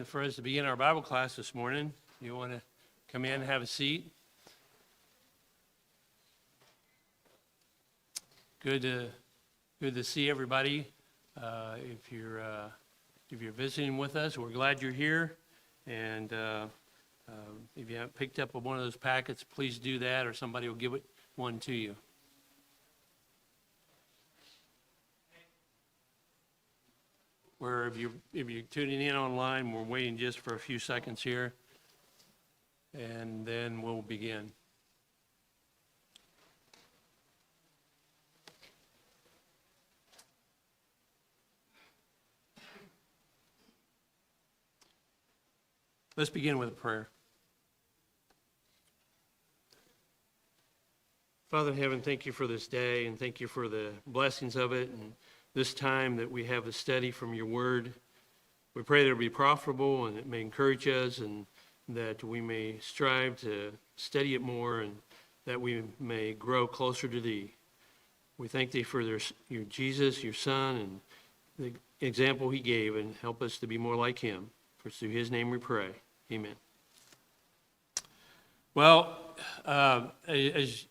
for us to begin our Bible class this morning. You want to come in and have a seat? Good to see everybody. If you're visiting with us, we're glad you're here. And if you haven't picked up one of those packets, please do that, or somebody will give one to you. Where if you're tuning in online, we're waiting just for a few seconds here, and then we'll begin. Let's begin with a prayer. Father in heaven, thank you for this day, and thank you for the blessings of it, and this time that we have a study from your word. We pray that it will be profitable and it may encourage us, and that we may strive to study it more, and that we may grow closer to thee. We thank thee for your Jesus, your son, and the example he gave, and help us to be more like him. For through his name we pray. Amen. Well, as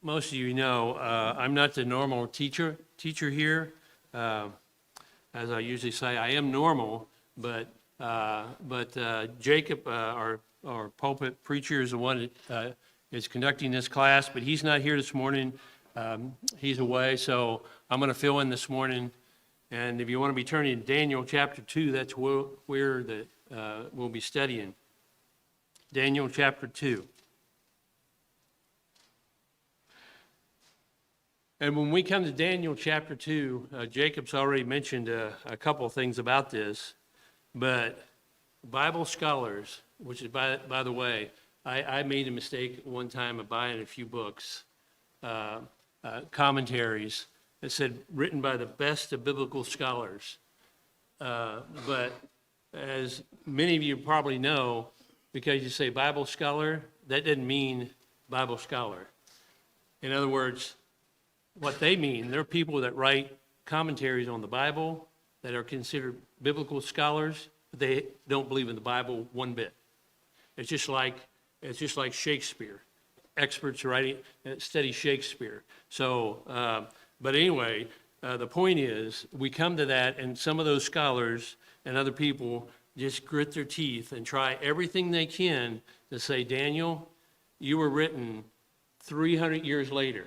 most of you know, I'm not the normal teacher here. As I usually say, I am normal, but Jacob, our pulpit preacher, is the one that is conducting this class, but he's not here this morning. He's away, so I'm going to fill in this morning. And if you want to be turning to Daniel chapter 2, that's where we'll be studying. Daniel chapter 2. And when we come to Daniel chapter 2, Jacob's already mentioned a couple of things about this, but Bible scholars, which is, by the way, I made a mistake one time of buying a few books, commentaries, that said written by the best of biblical scholars. But as many of you probably know, because you say Bible scholar, that doesn't mean Bible scholar. In other words, what they mean, they're people that write commentaries on the Bible that are considered biblical scholars, but they don't believe in the Bible one bit. It's just like Shakespeare. Experts study Shakespeare. So, but anyway, the point is, we come to that, and some of those scholars and other people just grit their teeth and try everything they can to say, Daniel, you were written 300 years later,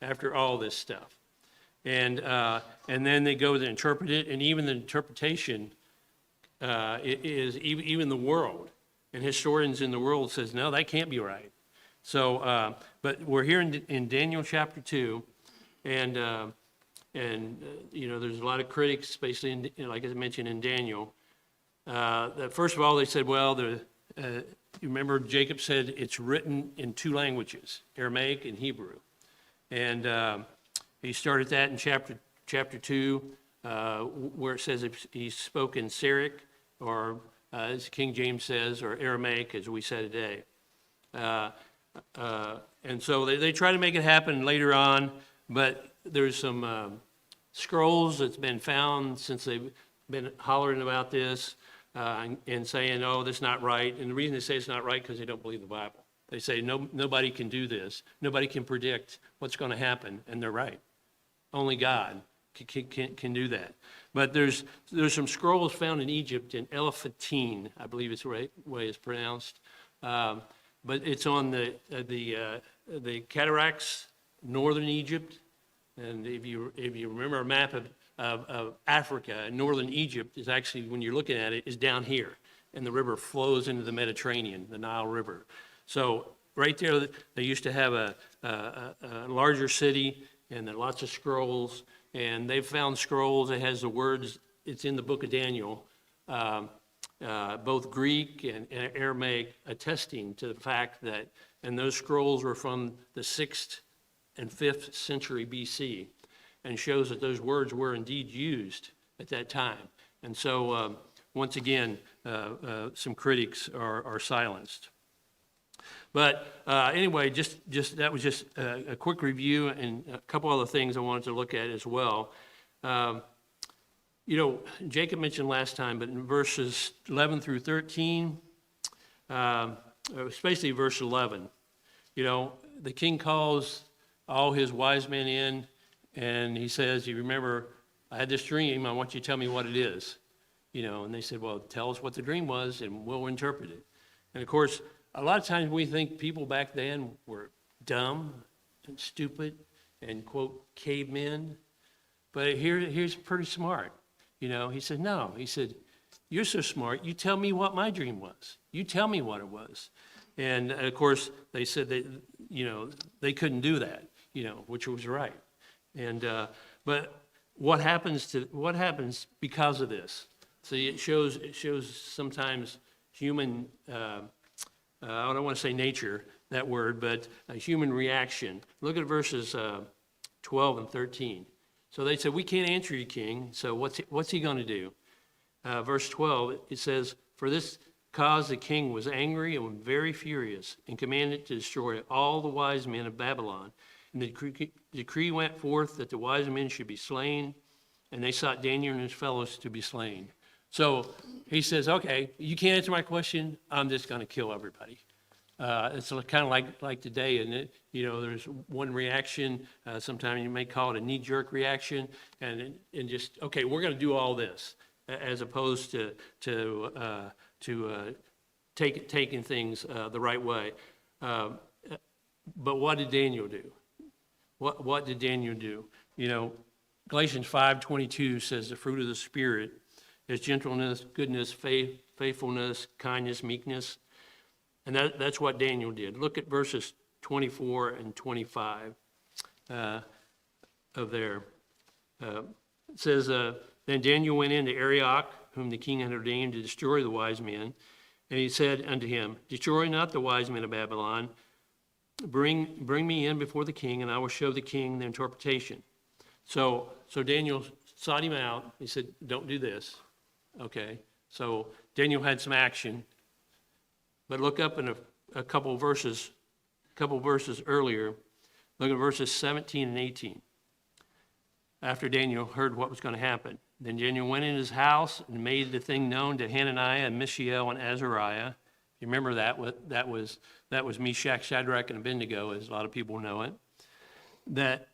after all this stuff. And then they go to interpret it, and even the interpretation is even the world, and historians in the world says, no, that can't be right. So, but we're here in Daniel chapter 2, and you know, there's a lot of critics, basically, like I mentioned in Daniel, that first of all, they said, well, you remember Jacob said it's written in two languages, Aramaic and Hebrew. And he started that in chapter 2, where it says he spoke in Syriac, or as King James says, or Aramaic, as we say today. And so they try to make it happen later on, but there's some scrolls that's been found since they've been hollering about this and saying, oh, that's not right. And the reason they say it's not right because they don't believe the Bible. They say nobody can do this. Nobody can predict what's going to happen, and they're right. Only God can do that. But there's some scrolls found in Egypt, in Elephantine, I believe it's the right way it's pronounced. But it's on the cataracts, northern Egypt. And if you remember a map of Africa, northern Egypt is actually, when you're looking at it, is down here, and the river flows into the Mediterranean, the Nile River. So right there, they used to have a larger city, and there are lots of scrolls, and they've found scrolls that has the words, it's in the book of Daniel, both Greek and Aramaic, attesting to the fact that, and those scrolls were from the 6th and 5th century BC, and shows that those words were indeed used at that time. And so, once again, some critics are silenced. But anyway, just that was just a quick review, and a couple other things I wanted to look at as well. You know, Jacob mentioned last time, but in verses 11 through 13, especially verse 11, you know, the king calls all his wise men in, and he says, you remember, I had this dream, I want you to tell me what it is. You know, and they said, well, tell us what the dream was, and we'll interpret it. And of course, a lot of times we think people back then were dumb and stupid and, quote, cavemen. But here's pretty smart. You know, he said, no. He said, you're so smart, you tell me what my dream was. You tell me what it was. And of course, they said that, you know, they couldn't do that, you know, which was right. And but what happens because of this? See, it shows sometimes human, I don't want to say nature, that word, but a human reaction. Look at verses 12 and 13. So they said, we can't answer you, king. So what's he going to do? Verse 12, it says, for this cause the king was angry and was very furious and commanded to destroy all the wise men of Babylon. And the decree went forth that the wise men should be slain, and they sought Daniel and his fellows to be slain. So he says, okay, you can't answer my question, I'm just going to kill everybody. It's kind of like today, isn't it? You know, there's one reaction, sometimes you may call it a knee-jerk reaction, and just, okay, we're going to do all this, as opposed to taking things the right way. But what did Daniel do? What did Daniel do? You know, Galatians 5:22 says the fruit of the Spirit is gentleness, goodness, faithfulness, kindness, meekness. And that's what Daniel did. Look at verses 24 and 25 of there. It says, then Daniel went into Arioch, whom the king had ordained to destroy the wise men. And he said unto him, destroy not the wise men of Babylon. Bring me in before the king, and I will show the king the interpretation. So Daniel sought him out. He said, don't do this. Okay, so Daniel had some action. But look up in a couple verses earlier. Look at verses 17 and 18. After Daniel heard what was going to happen. Then Daniel went in his house and made the thing known to Hananiah and Mishael and Azariah. You remember that was Meshach, Shadrach, and Abednego, as a lot of people know it. That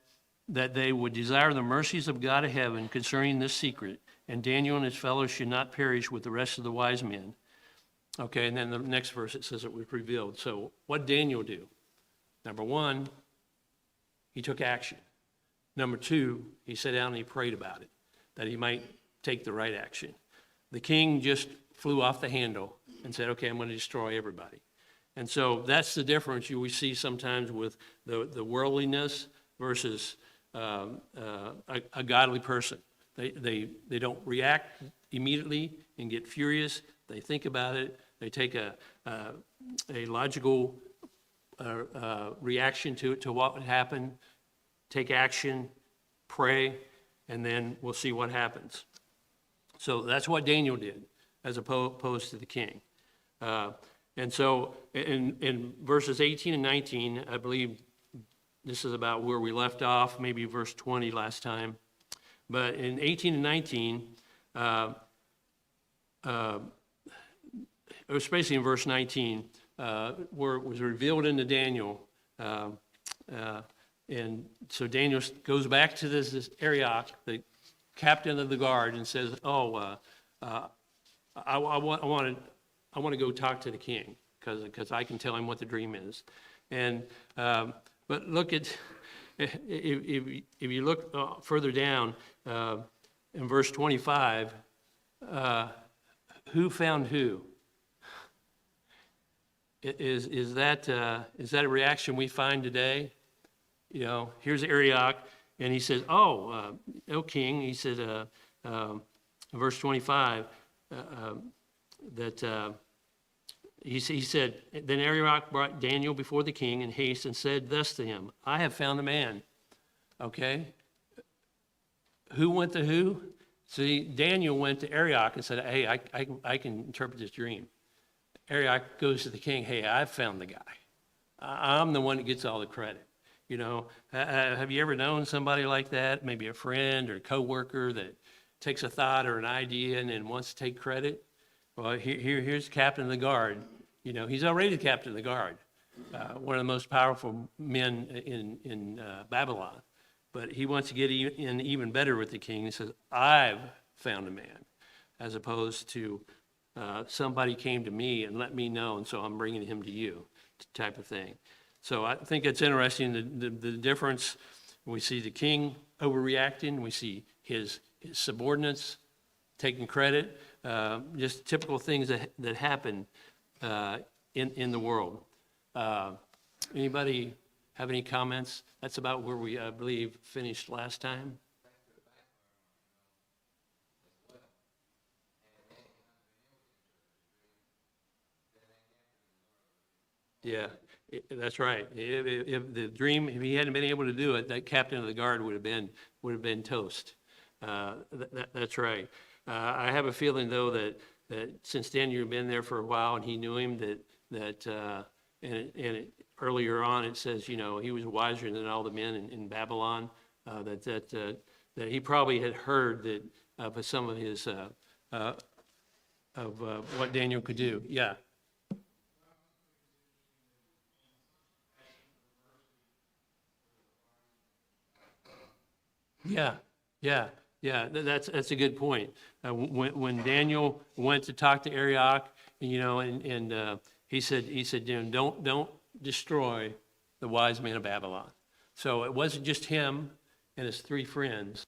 they would desire the mercies of God of heaven concerning this secret, and Daniel and his fellows should not perish with the rest of the wise men. Okay, and then the next verse, it says it was revealed. So what did Daniel do? Number one, he took action. Number two, he sat down and he prayed about it, that he might take the right action. The king just flew off the handle and said, okay, I'm going to destroy everybody. And so that's the difference we see sometimes with the worldliness versus a godly person. They don't react immediately and get furious. They think about it. They take a logical reaction to what would happen, take action, pray, and then we'll see what happens. So that's what Daniel did, as opposed to the king. And so in verses 18 and 19, I believe this is about where we left off, maybe verse 20 last time. But in 18 and 19, especially in verse 19, where it was revealed into Daniel. And so Daniel goes back to this Arioch, the captain of the guard, and says, I want to go talk to the king because I can tell him what the dream is. And but look at, if you look further down in verse 25, who found who? Is that a reaction we find today? You know, here's Arioch, and he says, "O king," he said, verse 25, that he said, then Arioch brought Daniel before the king in haste and said thus to him, "I have found a man." Okay, who went to who? See, Daniel went to Arioch and said, "Hey, I can interpret this dream." Arioch goes to the king, "Hey, I've found the guy. I'm the one that gets all the credit." You know, have you ever known somebody like that? Maybe a friend or a coworker that, takes a thought or an idea and wants to take credit. Well, here's captain of the guard. He's already the captain of the guard, one of the most powerful men in Babylon. But he wants to get in even better with the king. He says, I've found a man, as opposed to somebody came to me and let me know, and so I'm bringing him to you, type of thing. So I think it's interesting, the difference. We see the king overreacting. We see his subordinates taking credit. Just typical things that happen in the world. Anybody have any comments? That's about where we, I believe, finished last time. Yeah, that's right. If the dream, if he hadn't been able to do it, that captain of the guard would have been toast. That's right. I have a feeling though that since Daniel had been there for a while and he knew him, earlier on it says, he was wiser than all the men in Babylon. That he probably had heard that of some of his what Daniel could do. Yeah. Yeah, yeah, yeah. That's a good point. When Daniel went to talk to Arioch, and he said, don't destroy the wise man of Babylon. So it wasn't just him and his three friends.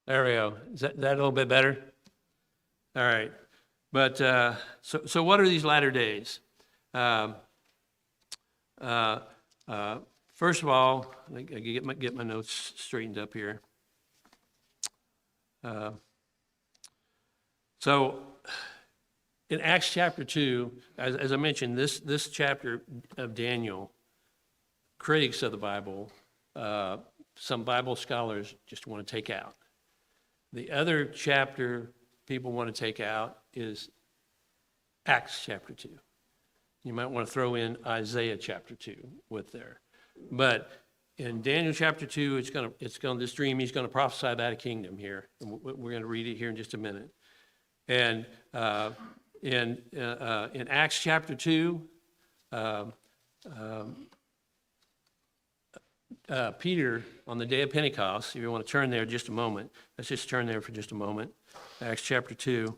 There we go. Is that a little bit better? All right. But so what are these latter days? First of all, I get my notes straightened up here. So in Acts chapter 2, as I mentioned, this chapter of Daniel, critics of the Bible, some Bible scholars just want to take out. The other chapter people want to take out is Acts chapter 2. You might want to throw in Isaiah chapter 2 with there. But in Daniel chapter 2, this dream, he's going to prophesy about a kingdom here. And we're going to read it here in just a minute. And in Acts chapter 2, Peter, on the day of Pentecost, if you want to turn there just a moment, let's just turn there for just a moment. Acts chapter 2.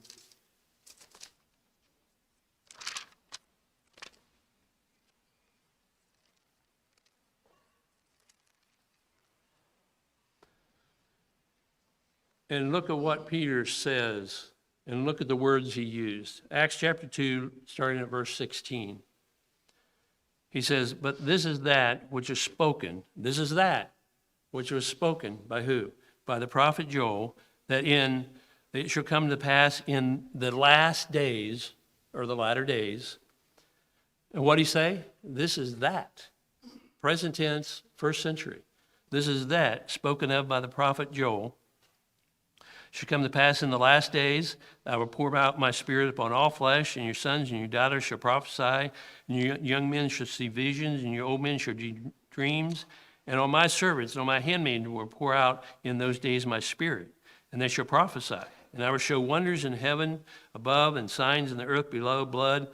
And look at what Peter says, and look at the words he used. Acts chapter 2, starting at verse 16. He says, but this is that which is spoken. This is that which was spoken by who? By the prophet Joel, that it shall come to pass in the last days, or the latter days. And what did he say? This is that. Present tense, first century. This is that spoken of by the prophet Joel. Shall come to pass in the last days, I will pour out my spirit upon all flesh, and your sons and your daughters shall prophesy, and your young men shall see visions, and your old men shall dream dreams. And on my servants and on my handmaidens will pour out in those days my spirit, and they shall prophesy. And I will show wonders in heaven above, and signs in the earth below, blood,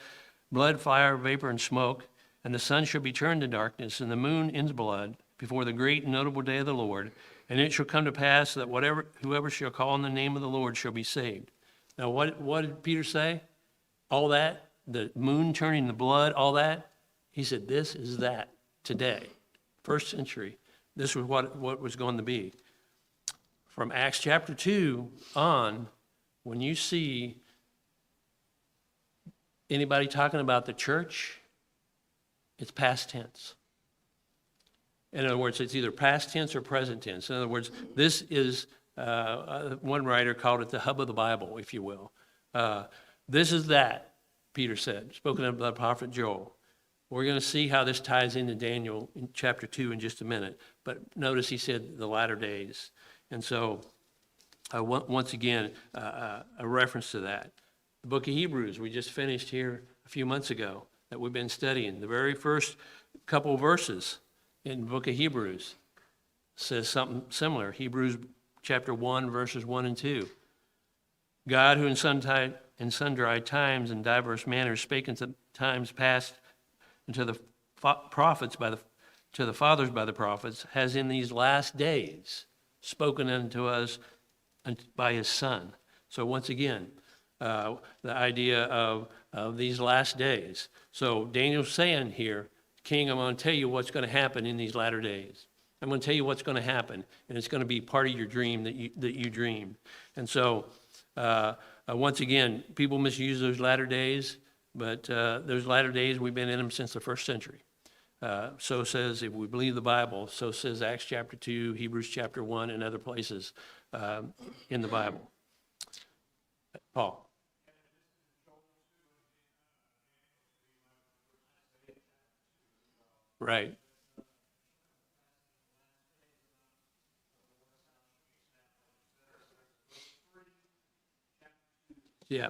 fire, vapor, and smoke. And the sun shall be turned to darkness, and the moon into blood, before the great and notable day of the Lord. And it shall come to pass that whoever shall call on the name of the Lord shall be saved. Now, what did Peter say? All that, the moon turning to blood, all that. He said, this is that today, first century. This was what was going to be. From Acts chapter 2 on, when you see anybody talking about the church, it's past tense. In other words, it's either past tense or present tense. In other words, this is, one writer called it the hub of the Bible, if you will. This is that, Peter said, spoken of by the prophet Joel. We're going to see how this ties into Daniel in chapter 2 in just a minute. But notice he said the latter days. And so, once again, a reference to that. The book of Hebrews, we just finished here a few months ago that we've been studying. The very first couple verses in the book of Hebrews says something similar. Hebrews chapter 1, verses 1 and 2. God, who in sundry times and diverse manners spake in times past unto the prophets to the fathers by the prophets, has in these last days spoken unto us by his Son. So once again, the idea of these last days. So Daniel's saying here, King, I'm going to tell you what's going to happen in these latter days. I'm going to tell you what's going to happen, and it's going to be part of your dream that you dreamed. And so, once again, people misuse those latter days, but those latter days, we've been in them since the first century. So says, if we believe the Bible, so says Acts chapter 2, Hebrews chapter 1, and other places in the Bible. Paul. Right. Yeah.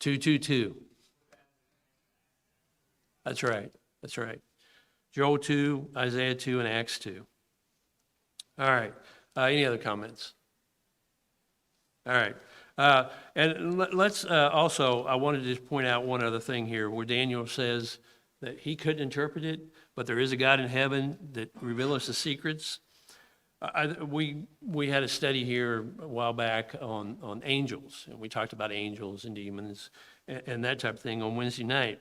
2:22. That's right. That's right. Joel 2, Isaiah 2, and Acts 2. All right. Any other comments? All right. And let's also, I wanted to just point out one other thing here where Daniel says that he couldn't interpret it, but there is a God in heaven that reveals us the secrets. We had a study here a while back on angels, and we talked about angels and demons and that type of thing on Wednesday night.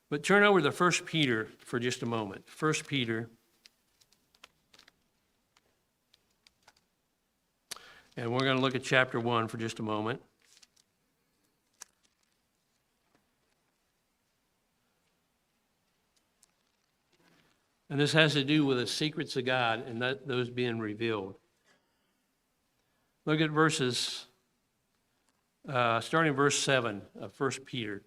But turn over to 1 Peter for just a moment. 1 Peter And we're going to look at chapter 1 for just a moment. And this has to do with the secrets of God and those being revealed. Look at verses, starting verse 7 of 1 Peter.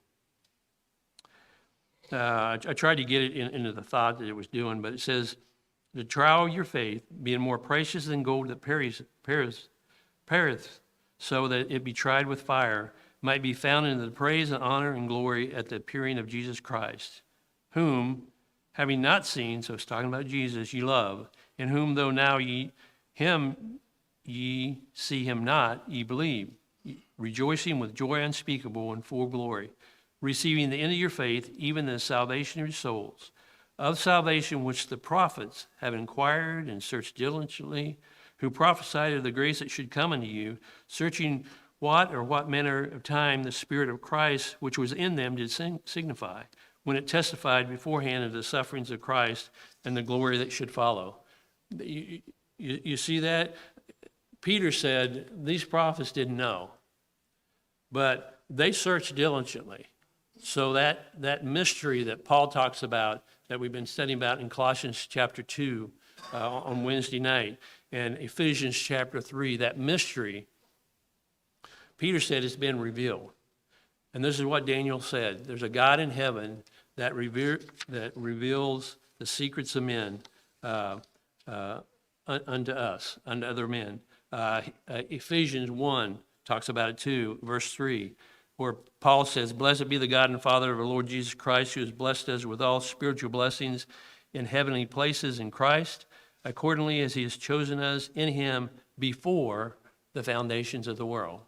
I tried to get it into the thought that it was doing, but it says, "The trial of your faith, being more precious than gold that perisheth, so that it be tried with fire, might be found in the praise and honor and glory at the appearing of Jesus Christ, whom, having not seen," so it's talking about Jesus, "ye love, in whom though now ye see him not, ye believe, rejoicing with joy unspeakable and full glory, receiving the end of your faith, even the salvation of your souls, of salvation which the prophets have inquired and searched diligently, who prophesied of the grace that should come unto you, searching what manner of time the Spirit of Christ, which was in them, did signify, when it testified beforehand of the sufferings of Christ and the glory that should follow." You see that? Peter said these prophets didn't know, but they searched diligently. So that mystery that Paul talks about, that we've been studying about in Colossians chapter 2 on Wednesday night, and Ephesians chapter 3, that mystery, Peter said it's been revealed. And this is what Daniel said: there's a God in heaven that reveals the secrets of men unto us, unto other men. Ephesians 1 talks about it too, verse 3, where Paul says, "Blessed be the God and Father of our Lord Jesus Christ, who has blessed us with all spiritual blessings in heavenly places in Christ, accordingly as he has chosen us in him before the foundations of the world."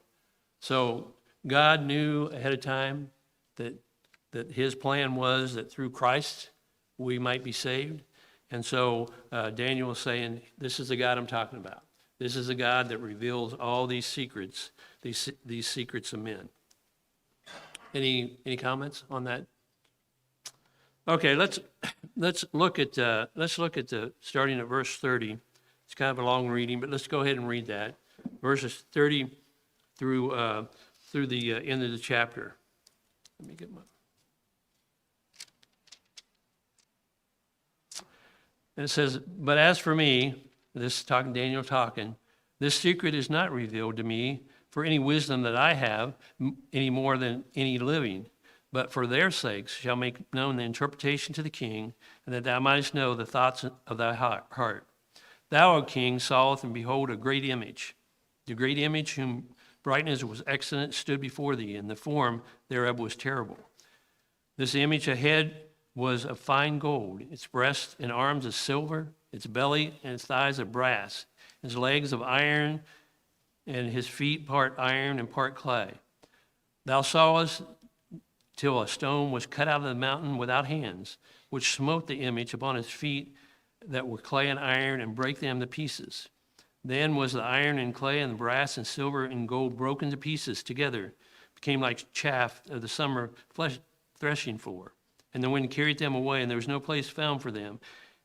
So God knew ahead of time that his plan was that through Christ we might be saved. And so Daniel was saying, this is the God I'm talking about. This is the God that reveals all these secrets, these secrets of men. Any comments on that? Okay, let's look at the starting at verse 30. It's kind of a long reading, but let's go ahead and read that. Verses 30 through the end of the chapter. Let me get my. And it says, "But as for me," this is talking, Daniel talking, "this secret is not revealed to me for any wisdom that I have, any more than any living, but for their sakes shall make known the interpretation to the king, and that thou mightest know the thoughts of thy heart. Thou, O king, sawest and behold a great image. The great image, whom brightness was excellent, stood before thee, and the form thereof was terrible. This image ahead was of fine gold, its breast and arms of silver, its belly and its thighs of brass, its legs of iron, and his feet part iron and part clay. Thou sawest till a stone was cut out of the mountain without hands, which smote the image upon his feet that were clay and iron, and brake them to pieces. Then was the iron and clay and the brass and silver and gold broken to pieces together, became like chaff of the summer threshing floor. And the wind carried them away, and there was no place found for them.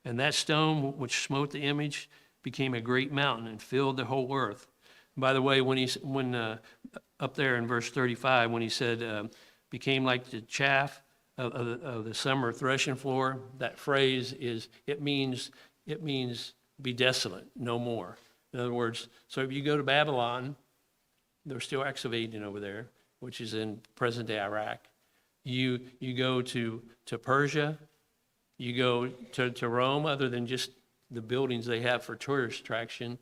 And that stone which smote the image became a great mountain and filled the whole earth." By the way, when up there in verse 35, when he said, "became like the chaff of the summer threshing floor," that phrase it means be desolate, no more. In other words, so if you go to Babylon, they're still excavating over there, which is in present-day Iraq. You go to Persia, you go to Rome, other than just the buildings they have for tourist attraction.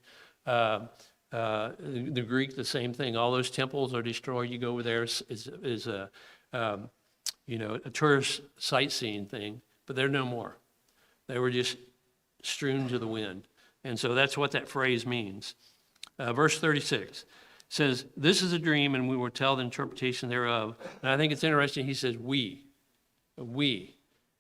The Greek, the same thing. All those temples are destroyed. You go over there is a tourist sightseeing thing, but they're no more. They were just strewn to the wind. And so that's what that phrase means. Verse 36 says, "This is a dream, and we will tell the interpretation thereof." And I think it's interesting, he says, we.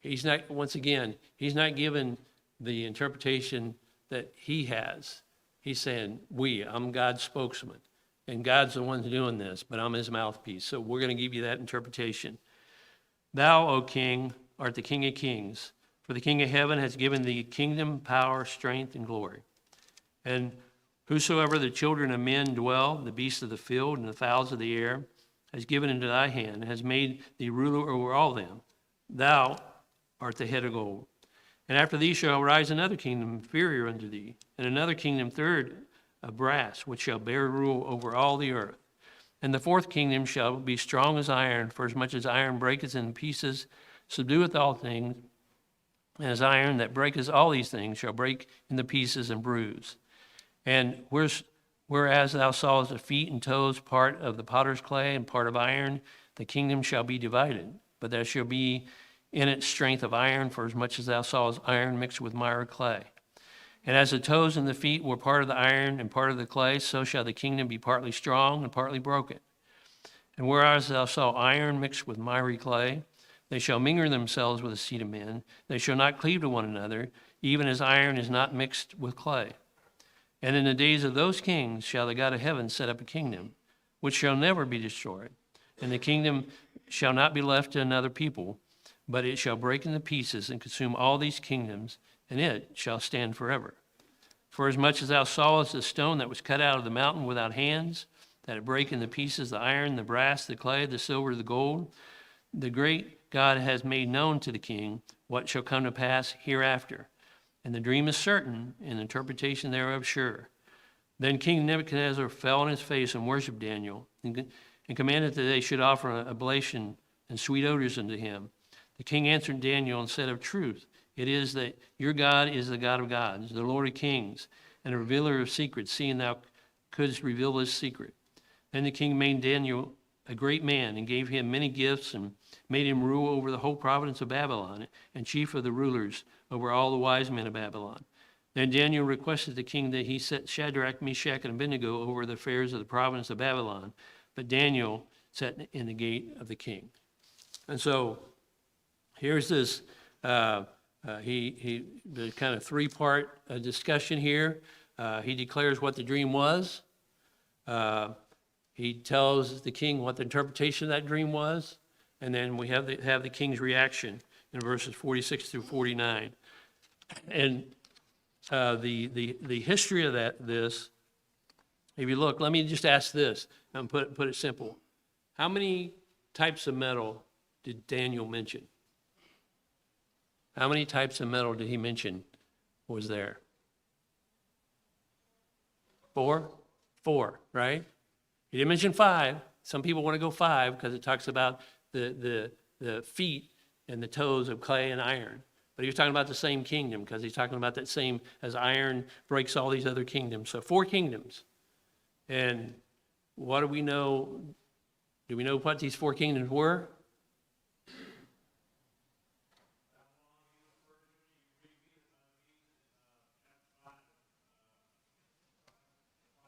He's not, once again, he's not given the interpretation that he has. He's saying, we, I'm God's spokesman, and God's the one doing this, but I'm his mouthpiece. So we're going to give you that interpretation. "Thou, O king, art the King of kings, for the King of heaven has given thee kingdom, power, strength, and glory." And Whosoever the children of men dwell, the beasts of the field and the fowls of the air, has given into thy hand, has made thee ruler over all them. Thou art the head of gold. And after thee shall rise another kingdom inferior unto thee, and another kingdom third of brass, which shall bear rule over all the earth. And the fourth kingdom shall be strong as iron, for as much as iron breaketh in pieces, subdueth all things, and as iron that breaketh all these things shall break in the pieces and bruise. And whereas thou sawest the feet and toes, part of the potter's clay and part of iron, the kingdom shall be divided. But there shall be in it strength of iron, for as much as thou sawest iron mixed with mire clay. And as the toes and the feet were part of the iron and part of the clay, so shall the kingdom be partly strong and partly broken. And whereas thou saw iron mixed with miry clay, they shall mingle themselves with the seed of men. They shall not cleave to one another, even as iron is not mixed with clay. And in the days of those kings shall the God of heaven set up a kingdom, which shall never be destroyed. And the kingdom shall not be left to another people, but it shall break into pieces and consume all these kingdoms, and it shall stand forever. For as much as thou sawest the stone that was cut out of the mountain without hands, that it break into pieces the iron, the brass, the clay, the silver, the gold, the great God has made known to the king what shall come to pass hereafter. And the dream is certain, and the interpretation thereof sure. Then King Nebuchadnezzar fell on his face and worshipped Daniel, and commanded that they should offer an oblation and sweet odors unto him. The king answered Daniel and said, of truth, it is that your God is the God of gods, the Lord of kings, and a revealer of secrets, seeing thou couldst reveal this secret. Then the king made Daniel a great man, and gave him many gifts, and made him rule over the whole province of Babylon, and chief of the rulers over all the wise men of Babylon. Then Daniel requested the king that he set Shadrach, Meshach, and Abednego over the affairs of the province of Babylon. But Daniel sat in the gate of the king. And so here's this, the kind of three-part discussion here. He declares what the dream was. He tells the king what the interpretation of that dream was. And then we have the king's reaction in verses 46 through 49. And the history of this, if you look, let me just ask this and put it simple. How many types of metal did Daniel mention? How many types of metal did he mention was there? 4? 4, right? He didn't mention 5. Some people want to go 5 because it talks about the feet and the toes of clay and iron. But he was talking about the same kingdom because he's talking about that same as iron breaks all these other kingdoms. So 4 kingdoms. And what do we know? Do we know what these 4 kingdoms were?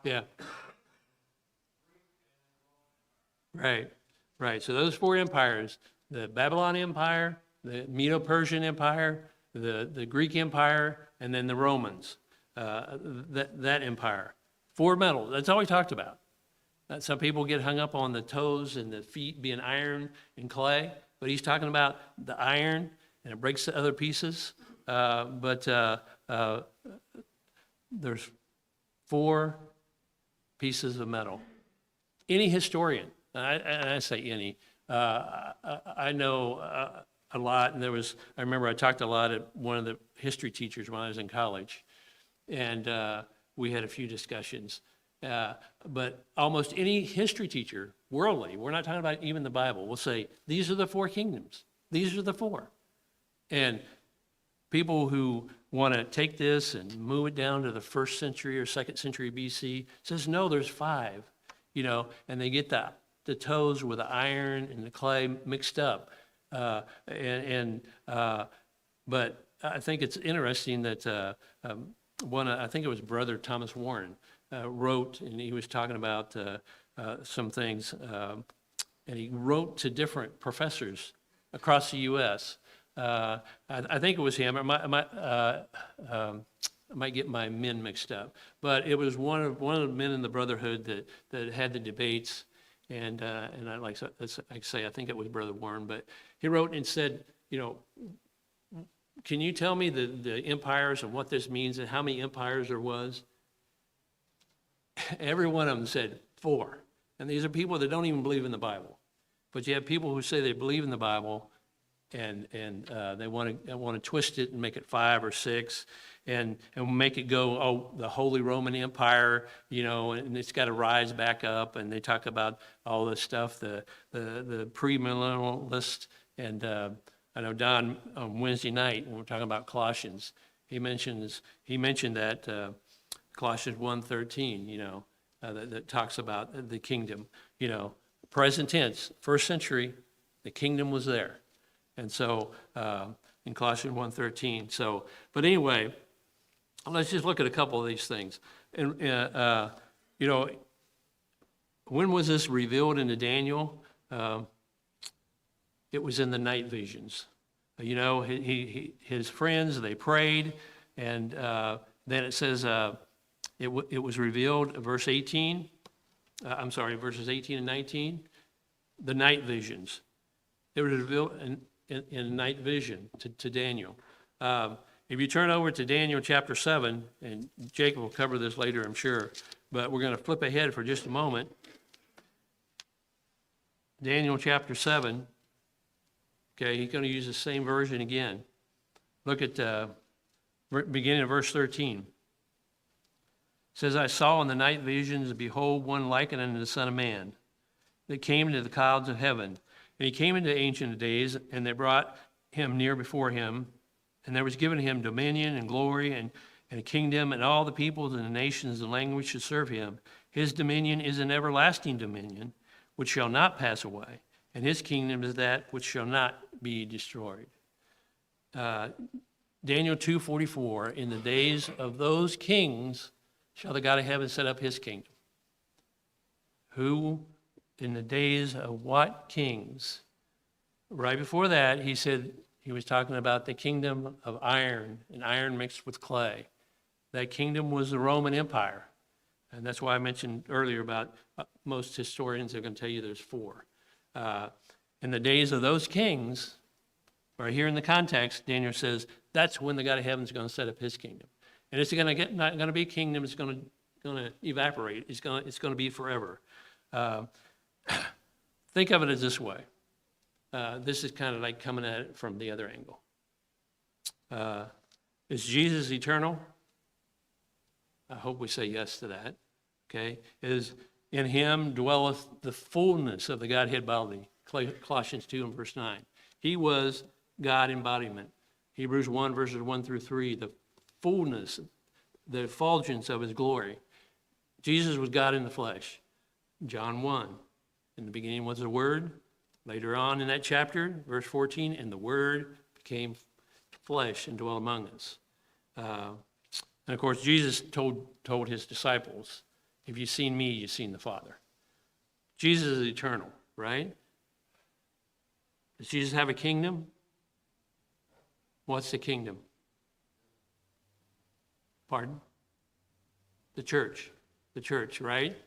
Yeah. Right. So those 4 empires, the Babylon Empire, the Medo-Persian Empire, the Greek Empire, and then the Romans, that empire. 4 metals, that's all he talked about. Some people get hung up on the toes and the feet being iron and clay, but he's talking about the iron, and it breaks the other pieces. But there's 4 pieces of metal. Any historian, and I say any, I know a lot, and I remember I talked a lot at one of the history teachers when I was in college, and we had a few discussions. But almost any history teacher, worldly, we're not talking about even the Bible, will say, these are the 4 kingdoms. These are the 4. And people who want to take this and move it down to the 1st century or 2nd century BC says, no, there's 5, and they get the toes with the iron and the clay mixed up. But I think it's interesting that I think it was Brother Thomas Warren wrote, and he was talking about some things, and he wrote to different professors across the U.S. I think it was him. I might get my men mixed up, but it was one of the men in the Brotherhood that had the debates. And I like say, I think it was Brother Warren, but he wrote and said, can you tell me the empires and what this means and how many empires there was? every one of them said 4. And these are people that don't even believe in the Bible. But you have people who say they believe in the Bible, and they want to twist it and make it 5 or 6, and make it go, the Holy Roman Empire, and it's got to rise back up. And they talk about all this stuff, the premillennialist. And I know Don on Wednesday night when we're talking about Colossians, he mentioned that Colossians 1:13, that talks about the kingdom. Present tense, first century, the kingdom was there. And so in Colossians 1:13. So, but anyway, let's just look at a couple of these things. And, when was this revealed into Daniel? It was in the night visions. His friends, they prayed, and then it says it was revealed, verses 18 and 19, the night visions. It was revealed in night vision to Daniel. If you turn over to Daniel chapter 7, and Jacob will cover this later, I'm sure, but we're going to flip ahead for just a moment. Daniel chapter 7, okay, he's going to use the same version again. Look at beginning of verse 13. It says, I saw in the night visions, and behold, one likened unto the Son of Man, that came into the clouds of heaven. And he came into the Ancient of Days, and they brought him near before him. And there was given him dominion and glory and a kingdom, and all the peoples and the nations and languages should serve him. His dominion is an everlasting dominion, which shall not pass away, and his kingdom is that which shall not be destroyed. Daniel 2:44, in the days of those kings shall the God of heaven set up his kingdom. Who, in the days of what kings? Right before that, he said, he was talking about the kingdom of iron, and iron mixed with clay. That kingdom was the Roman Empire. And that's why I mentioned earlier about most historians are going to tell you there's 4. In the days of those kings, right here in the context, Daniel says, that's when the God of heaven is going to set up his kingdom. And it's not going to be a kingdom, it's going to evaporate. It's going to be forever. Think of it as this way. This is kind of like coming at it from the other angle. Is Jesus eternal? I hope we say yes to that. Okay. Is in him dwelleth the fullness of the Godhead bodily. Colossians 2 and verse 9. He was God embodiment. Hebrews 1 verses 1 through 3. The fullness, the effulgence of his glory. Jesus was God in the flesh. John 1. In the beginning was the Word. Later on in that chapter, verse 14, and the Word became flesh and dwelt among us. And of course, Jesus told his disciples, if you've seen me, you've seen the Father. Jesus is eternal, right? Does Jesus have a kingdom? What's the kingdom? Pardon? The church. The church, right?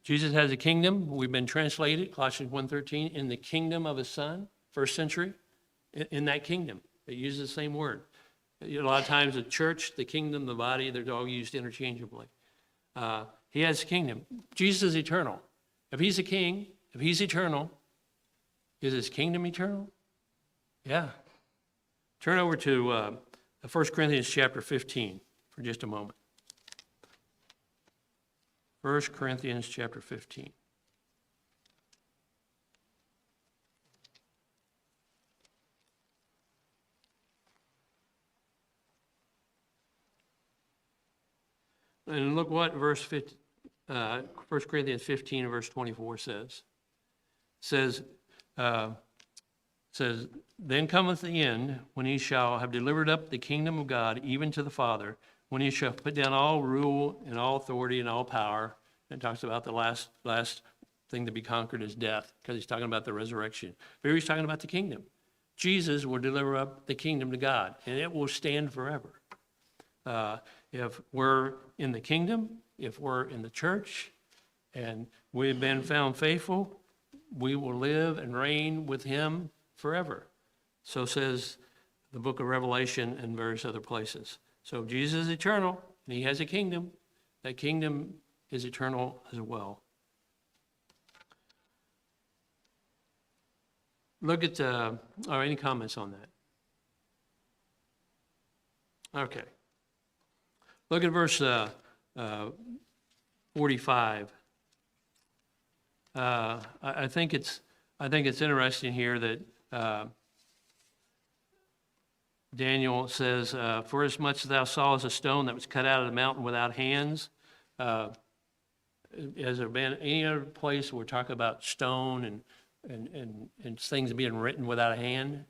Jesus has a kingdom. We've been translated, Colossians 1:13, in the kingdom of his Son, first century. In that kingdom. It uses the same word. A lot of times the church, the kingdom, the body, they're all used interchangeably. He has a kingdom. Jesus is eternal. If he's a king, if he's eternal, is his kingdom eternal? Yeah. Turn over to 1 Corinthians chapter 15 for just a moment. 1 Corinthians chapter 15. And look what 1 Corinthians 15 and verse 24 says. Says, then cometh the end, when he shall have delivered up the kingdom of God, even to the Father, when he shall put down all rule and all authority and all power. And it talks about the last thing to be conquered is death, because he's talking about the resurrection. But he's talking about the kingdom. Jesus will deliver up the kingdom to God, and it will stand forever. If we're in the kingdom, if we're in the church, and we've been found faithful, we will live and reign with him forever. So says the book of Revelation and various other places. So Jesus is eternal, and he has a kingdom. That kingdom is eternal as well. Look at, any comments on that? Okay. Look at verse 45. I think it's interesting here that Daniel says, "For as much as thou sawest a stone that was cut out of the mountain without hands." Has there been any other place where we're talking about stone and things being written without a hand?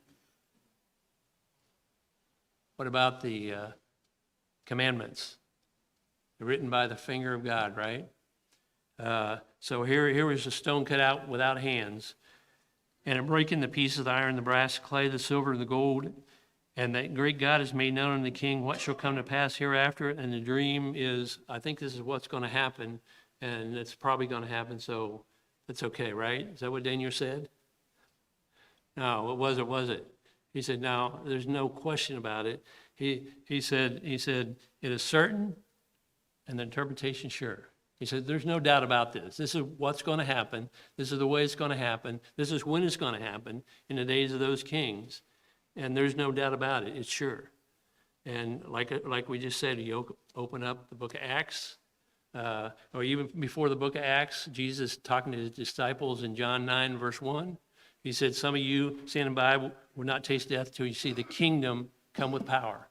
What about the commandments? They're written by the finger of God, right? So here was a stone cut out without hands, and breaking the pieces of the iron, the brass, the clay, the silver, and the gold. And that great God has made known unto the king what shall come to pass hereafter. And the dream is, I think this is what's going to happen, and it's probably going to happen, so it's okay, right? Is that what Daniel said? No, what was it? He said, no, there's no question about it. He said, it is certain, and the interpretation sure. He said, there's no doubt about this. This is what's going to happen. This is the way it's going to happen. This is when it's going to happen in the days of those kings. And there's no doubt about it. It's sure. And like we just said, you open up the book of Acts, or even before the book of Acts, Jesus talking to his disciples in John 9, verse 1. He said, some of you standing by will not taste death till you see the kingdom come with power.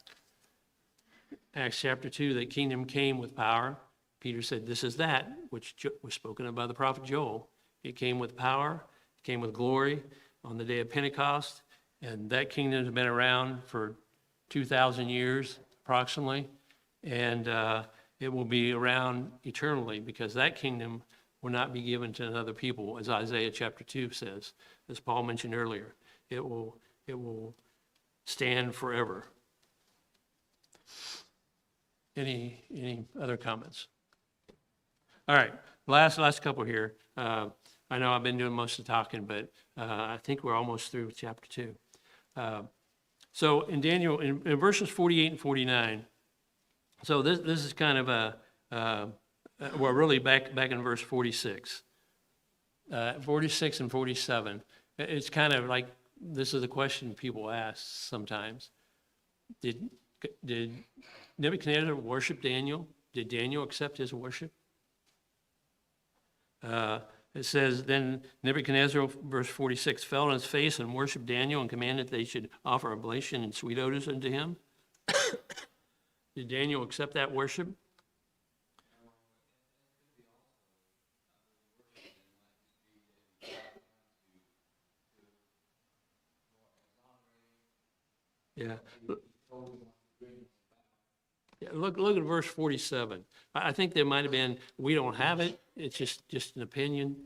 Acts chapter 2, the kingdom came with power. Peter said, this is that which was spoken of by the prophet Joel. It came with power, it came with glory on the day of Pentecost. And that kingdom has been around for 2,000 years approximately, and it will be around eternally, because that kingdom will not be given to another people, as Isaiah chapter 2 says, as Paul mentioned earlier. It will stand forever. Any other comments? All right, last couple here. I know I've been doing most of the talking, but I think we're almost through with chapter 2. So in Daniel, in verses 48 and 49, so this is kind of well, really back in verse 46. 46 and 47, it's kind of like, this is the question people ask sometimes. Did Nebuchadnezzar worship Daniel? Did Daniel accept his worship? It says, then Nebuchadnezzar, verse 46, fell on his face and worshiped Daniel and commanded they should offer oblation and sweet odors unto him. Did Daniel accept that worship? Yeah. Look at verse 47. I think there might have been, we don't have it. It's just an opinion.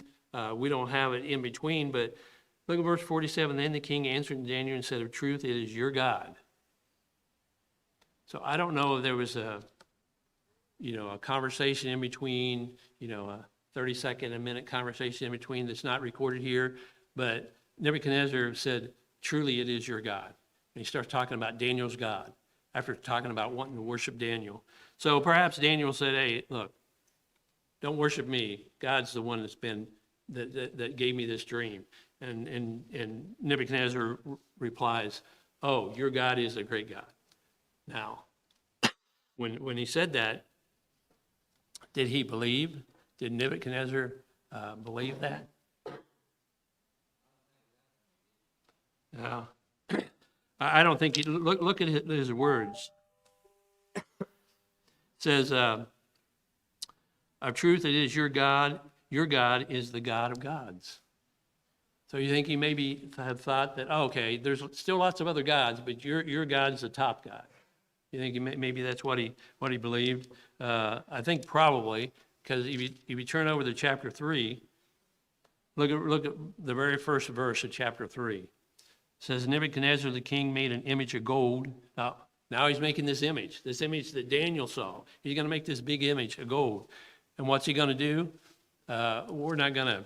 We don't have it in between, but look at verse 47. Then the king answered Daniel and said, of truth, it is your God. So I don't know if there was a conversation in between, a 30-second, a minute conversation in between that's not recorded here, but Nebuchadnezzar said, truly it is your God. And he starts talking about Daniel's God after talking about wanting to worship Daniel. So perhaps Daniel said, hey, look, don't worship me. God's the one that gave me this dream. And Nebuchadnezzar replies, oh, your God is a great God. Now, when he said that, did he believe? Did Nebuchadnezzar believe that? No. I don't think look at his words. It says, of truth it is your God. Your God is the God of gods. So you think he maybe had thought that, oh, okay, there's still lots of other gods, but your God's the top God. You think maybe that's what he believed? I think probably, because if you turn over to chapter 3, look at the very first verse of chapter 3. It says, Nebuchadnezzar the king made an image of gold. Now he's making this image that Daniel saw. He's going to make this big image of gold. And what's he going to do? We're not going to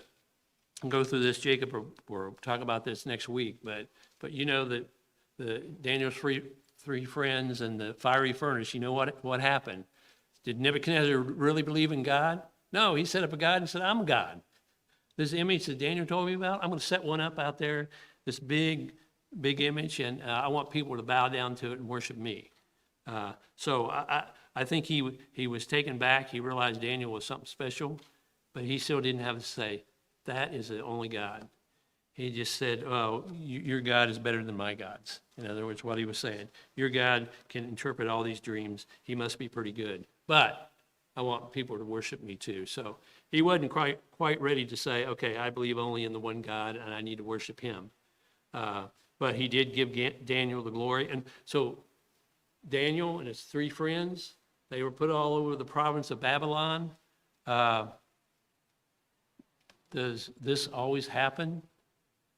go through this, Jacob, or talk about this next week. But you know that the Daniel's three friends and the fiery furnace, you know what happened? Did Nebuchadnezzar really believe in God? No, he set up a God and said, I'm God. This image that Daniel told me about, I'm going to set one up out there, this big image, and I want people to bow down to it and worship me. So I think he was taken back. He realized Daniel was something special, but he still didn't have to say, that is the only God. He just said, oh, your God is better than my gods. In other words, what he was saying. Your God can interpret all these dreams. He must be pretty good. But I want people to worship me too. So he wasn't quite ready to say, okay, I believe only in the one God and I need to worship him. But he did give Daniel the glory. And so Daniel and his 3 friends, they were put all over the province of Babylon. Does this always happen?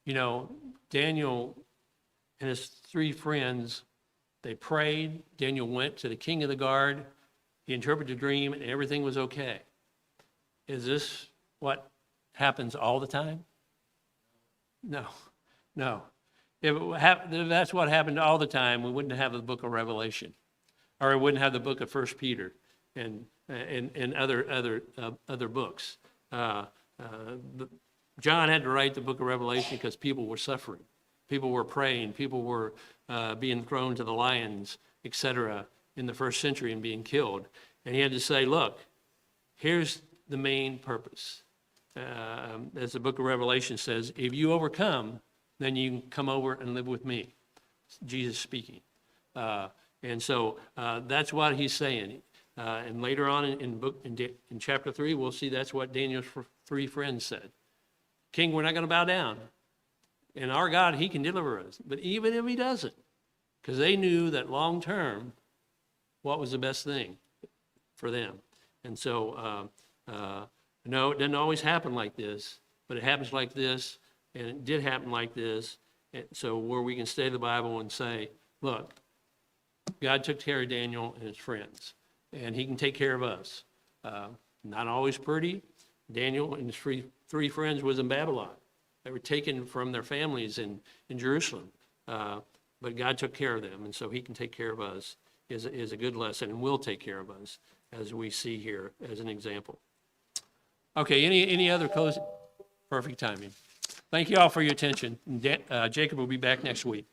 You know, Daniel and his 3 friends, they prayed. Daniel went to the king of the guard. He interpreted the dream and everything was okay. Is this what happens all the time? No. If that's what happened all the time, we wouldn't have the book of Revelation, or we wouldn't have the book of 1 Peter and other books. John had to write the book of Revelation because people were suffering. People were praying. People were being thrown to the lions, etc., in the first century and being killed. And he had to say, look, here's the main purpose. As the book of Revelation says, if you overcome, then you can come over and live with me. Jesus speaking. And so that's what he's saying. And later on in chapter 3, we'll see that's what Daniel's 3 friends said. King, we're not going to bow down. And our God, he can deliver us. But even if he doesn't, because they knew that long term, what was the best thing for them. And so, no, it doesn't always happen like this, but it happens like this, and it did happen like this. And so where we can study the Bible and say, look, God took care of Daniel and his friends, and he can take care of us. Not always pretty. Daniel and his 3 friends was in Babylon. They were taken from their families in Jerusalem. But God took care of them, and so he can take care of us is a good lesson, and will take care of us, as we see here as an example. Okay, any other closing? Perfect timing. Thank you all for your attention. Jacob will be back next week.